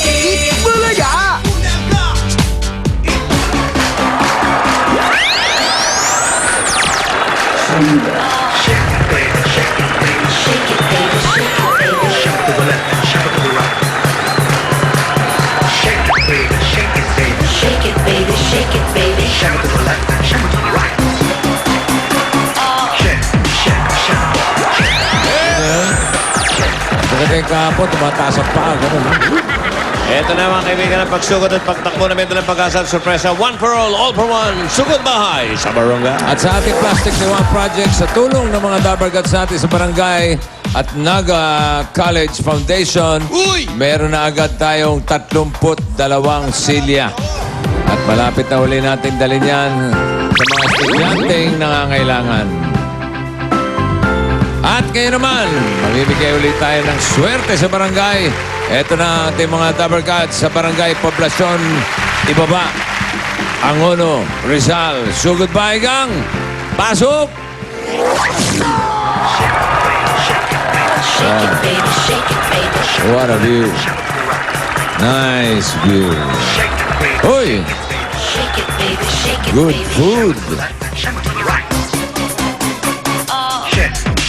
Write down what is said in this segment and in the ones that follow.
Bulaga! Maganda yung kahapon, tumataas ang paa, gano'n. Ito na mga kaibigan ng pagsugod at pagtakbo na Mento ng Pag-asa at sorpresa. One for all for one. Sugod bahay sa Barangay. At sa ating Plastic ni One Project, sa tulong ng mga Dabargats natin sa barangay at Naga College Foundation, meron na agad tayong 32 silya. At malapit na huli natin dalhin yan sa mga estudyanteng nangangailangan. At kayo naman, mamimigay ulit tayo ng swerte sa barangay. Ito na ang ating mga Dabargats sa barangay Poblasyon Ibaba. Angono, Rizal. Sugod ba, Igang? Pasok! What a view. Nice view. Uy! Good food.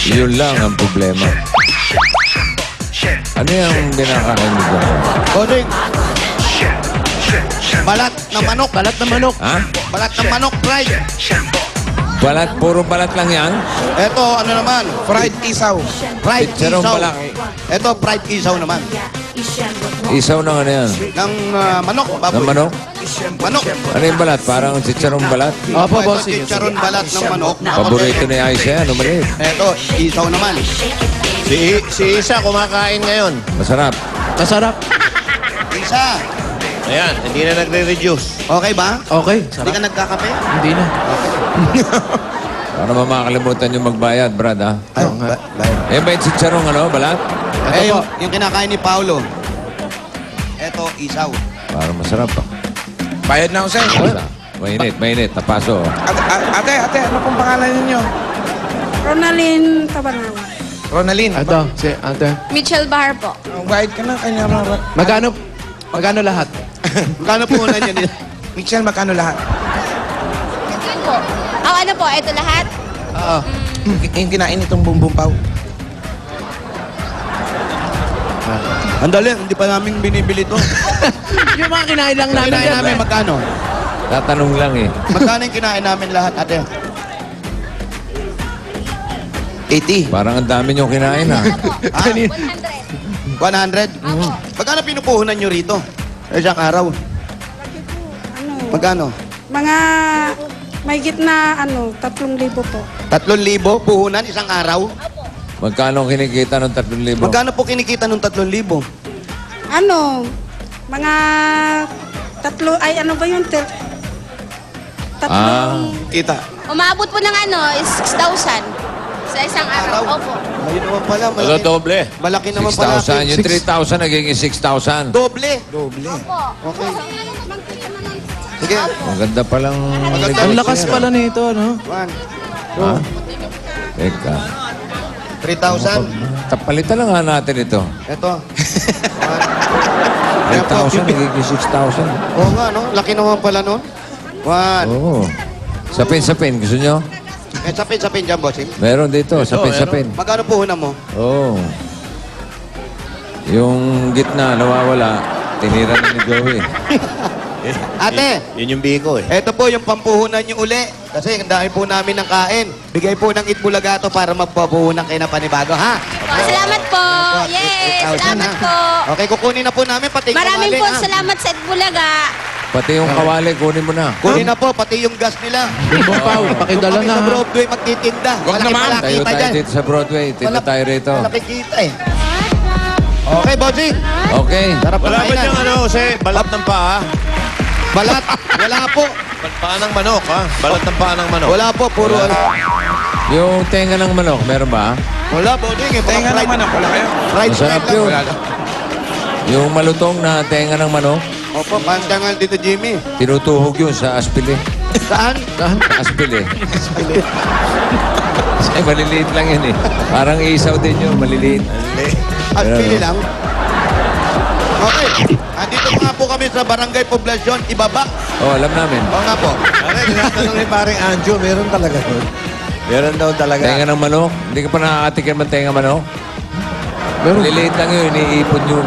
Yun lang ang problema. Ano yung dinakain mo dyan? Boding. Balat ng manok. Balat ng manok. Ha? Balat ng manok, fried. Balat? Puro balat lang yan? Ito, ano naman? Fried isaw. Fried Chicharong isaw. balak. Ito, fried isaw naman. Isaw ng ano yan? Ng manok, baboy. Ng manok? Manok. Ano yung balat? Parang chicharong balat? Opo, boss. Ito, chicharon balat ng manok. Paborito ni Aisha yan. Ano maliit? Ito, isaw naman. Si Isa kumakain ngayon. Masarap. Masarap. Isa. Ayan, hindi na nagre-reduce. Okay ba? Okay, Hindi ka nagkakape? Hindi na. Para makakalimutan yung magbayad, Brad, ha? Ay, Eh, may chicharong ano, balat? Eh, yung kinakain ni Paolo. Ito, isaw. Para masarap, ha? Bayad na ako sa'yo. Mainit, mainit. Tapaso. Ate, ano pong pangalan ninyo? Ronalyn Tabanao. Ronalyn. Ito, si ate. Mitchell Bahar po. Bayad ka na, kanya rara. Magkano lahat? Magkano po na niya nila? Michelle, magkano lahat? Po. Ano po, ito lahat? Oo. Yung kinain itong bumbumpaw. Ang dali, hindi pa namin binibili to. Yung mga kinain lang Yung kinain namin, magkano? Tatanong lang, eh. Magkano yung kinain namin lahat, ate? 80. Parang ang dami niyong kinain, ha? 100. 100? Magkano pinupuhunan nyo rito? Isang araw. Magkano? Mga may gitna 3,000 po. 3,000 puhunan isang araw? Magkano kinikita ng 3,000? Magkano po kinikita ng 3,000? Mga ano ba yun? Kita. Umabot po ng is 6,000 sa isang araw. Opo. Ayun naman pala. Ano doble? Malaki naman pala. 6,000. Yung 3,000 nagiging 6,000. Doble. Okay. Sige. Maganda palang... Ang lakas pala nito, no? 1, Ha? Teka. 3,000. Tapalitan lang nga natin ito. Ito. 3,000 nagiging 6,000. Oo nga, no? Laki naman pala nun. 1. Oo. Sapin-sapin. Gusto nyo? Sapin dyan, bossing. Meron dito. Sapin-sapin. Magkano puhunan mo? Oo. Yung gitna, nawawala. Tinira na ni Joey. Ate, Yun yung biko eh. ito po yung pampuhunan nyo uli. Kasi ang dami po namin ng kain. Bigay po ng Itbulagato para magpapuhunan kayo na panibago, ha? Salamat po. Yes, 8,000, salamat ha? po. Okay, kukunin na po namin pati Maraming kawali, po ha? salamat sa Itbulaga. Pati yung kawali, kunin mo na. Kunin na po, pati yung gas nila. Bumbumpaw, pakidala Kung kami na. sa Broadway magtitinda. Wag Malaki naman. Tayo kita tayo dyan. dito sa Broadway. Tito tayo rito. Malaki kita eh. Okay, bossing. Okay. Sarap na Wala ba kainan. siyang Jose? Balat ng paa? Balat. Wala po. Paa ng manok, ha? Balat ng paa ng manok. Wala po, puro ano. Yung tenga ng manok, meron ba? Wala, bossing. Tenga naman ako, wala kayo. Fried Masarap chicken yun. lang. Yung malutong na tenga ng manok, Opo, pandangal dito, Jimmy. tinutuhog yun sa aspili. Saan? Sa aspili. Ay, maliliit lang yun eh. Parang isaw din yun, maliliit. At Pero- pili lang. Okay. Andito nga po kami sa Barangay Poblasyon, Ibaba. Oh, alam namin. Oo nga po. Pare, tinatanong ni paring Anjo, meron talaga yun. Meron daw talaga. Tenga ng manok. Hindi ka pa nakakatikim ng tenga manok? Meron. Liliit lang yun, iniipon yun.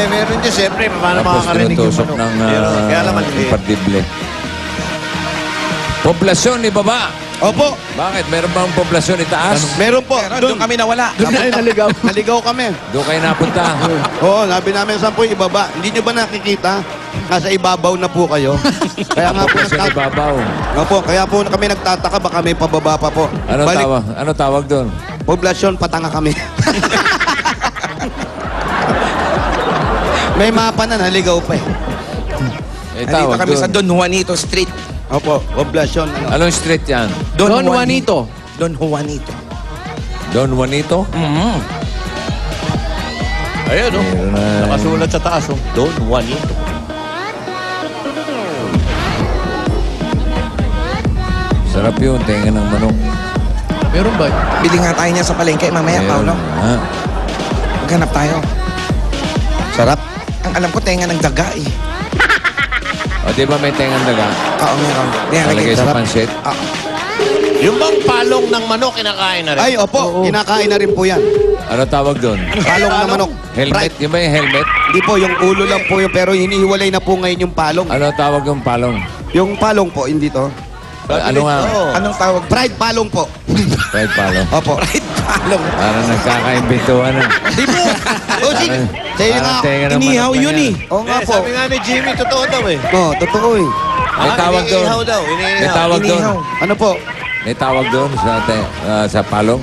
Meron dyan, siyempre. Paano Tapos makakarinig yung tinutusok manok? ng Meron. Kaya naman, impartible. Poblasyon, ibaba. Opo. Bakit? Meron bang poblasyon itaas? Meron po. Doon kami nawala. Doon na naligaw. Naligaw kami. Doon kayo napunta. Oo, sabi namin saan po ibaba. Hindi nyo ba nakikita? Nasa ibabaw na po kayo. Kaya nga po Poblasyon ibabaw. Opo, kaya po kami nagtataka baka may pababa pa po. Ano tawag doon? Poblasyon, patanga kami. May mapa na, naligaw pa eh. Nandito Tawag kami sa doon. Don Juanito Street. Opo, poblasyon. Ano? Anong street yan? Don Juanito. Don Juanito. Don Juanito? Ayun, oh. Meron na. Nakasulat sa taas, oh. Don Juanito. Sarap yun, tenga ng manok. Meron ba? Bili nga tayo niya sa palengke mamaya, Paolo. Ha? Maghanap tayo. Sarap. Ang alam ko, tenga ng daga eh. O, di ba may tengang daga? Oo, meron. Nalagay sa sarap. pansit? Yung bang palong ng manok, kinakain na rin? Ay, opo, kinakain na rin po yan. Ano tawag doon? Palong na manok. Helmet? Yung ba yung helmet? Hindi po, yung ulo lang po yun, pero hinihiwalay na po ngayon yung palong. Ano tawag yung palong? Yung palong po, hindi to. Ano nga? Anong tawag? Pride palong po. Fried palong. Opo. Palong. Parang nagkakaimbintuhan na. Di po. O, sige. Sa'yo nga. Parang tenga ng Inihaw manok lang yun yan. eh. Oo nga po. Sabi nga ni Jimmy, totoo daw eh. Oo, totoo eh. May tawag doon. Iniihaw daw, iniihaw. May tawag doon. Inihaw. Ano po? May tawag doon sa palong.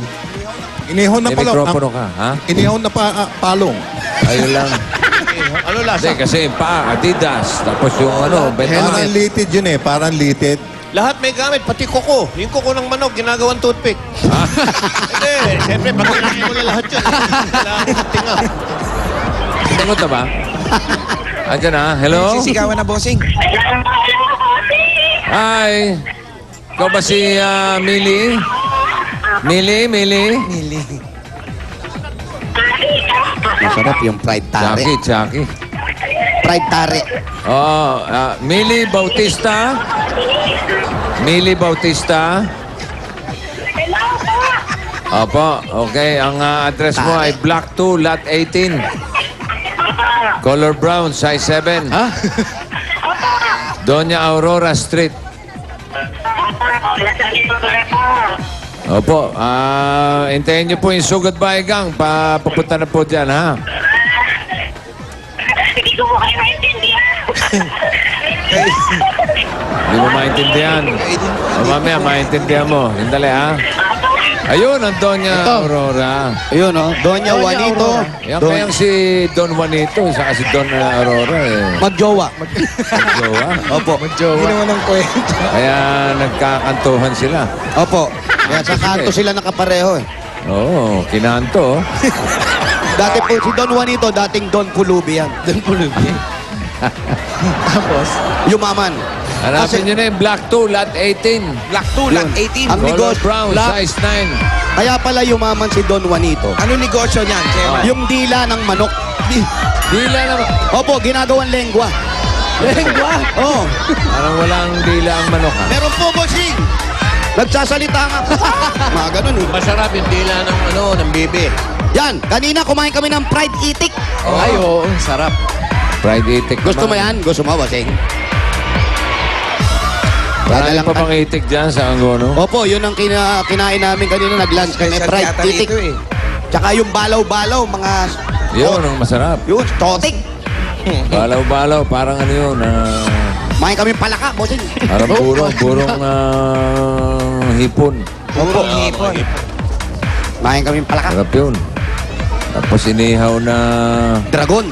Inihaw na May palong. mikropono ka, ha? Inihaw na palong. Ano Ayun lang. lasa? Hindi, kasi pa, Adidas. Tapos yung ano, Parang Bentonet. litid yun eh. Parang litid. Lahat may gamit, pati kuko. Yung kuko ng manok, ginagawang toothpick. Hindi, siyempre, pag kinain mo na lahat yun. Kailangan ng tinga. Sagot na ba? Andiyan na. Hello? Sisigawan na, bossing. Hi. Ikaw ba si Millie? Millie? Nili. Masarap yung fried tare. Chucky. Fried tare. Oh, Millie Bautista? Millie Bautista? Opo, okay. Ang address mo ay Block 2, Lot 18. Color brown, size 7. Ha? Doña Aurora Street. Opo, hintayin niyo po yung Sugod Bahay Gang. Papunta na po dyan, ha? Hindi ko mo kayo maintindihan. Hindi mo maintindihan. O mamaya, maintindihan mo. Hindali, ha? Ayun, ang Doña Aurora. Ayun, oh. Doña Juanito. Yan kayang si Don Juanito, saka si Don Aurora, eh. Magjowa. Jowa. Opo. Hindi naman ang kwento. Kaya nagkakantuhan sila. Opo. Kaya sa kanto sila nakapareho eh. Oo, kinanto. Dati po si Don Juanito, dating Don Pulubi yan. Don Pulubi. Tapos, Yumaman. Hanapin nyo na yung Block 2, Lot 18. Black 2, Lot 18. Ang Color negosyo, brown, size 9. Kaya pala yumaman si Don Juanito. Ano negosyo niyan, Chairman? Yung dila ng manok. Dila naman. Opo, ginagawang lengwa. Lengwa? Oo. Parang walang dila ang manok, ha? Meron po, bossing. Nagsasalita nga. Mga ganun eh. Masarap yung dila ng bibi. Yan, kanina kumain kami ng fried itik. Ay, oo. Sarap. Fried itik Gusto mo naman. yan? Gusto mo, bossing? Marami Dadalang pa ka- bang itik dyan sa Angono? Opo, yun ang kinain namin kanina. Nag-lunch kami. Special Fried yata itik. rito eh. Tsaka yung balaw-balaw, mga... Yun, ang masarap. Yun, totik. Balaw-balaw, parang ano yun, Kumain kami palaka, bossing. parang burong hipon. Opo. Hipon. Kumain kami palaka. Sarap yun. Tapos inihaw na... Dragon.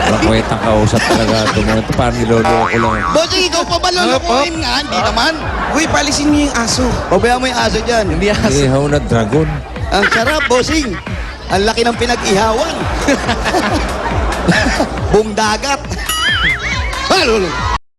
Makwetang kausap talaga. Ito parang niloloko lang. Bossing, ikaw pa ba lulukuhin nga? Hindi naman. Uy, palisin niyo yung aso. Pabayaan mo yung aso dyan. Hindi aso. Inihaw na dragon. Ang sarap, bossing. Ang laki ng pinag-ihawan. Buong dagat.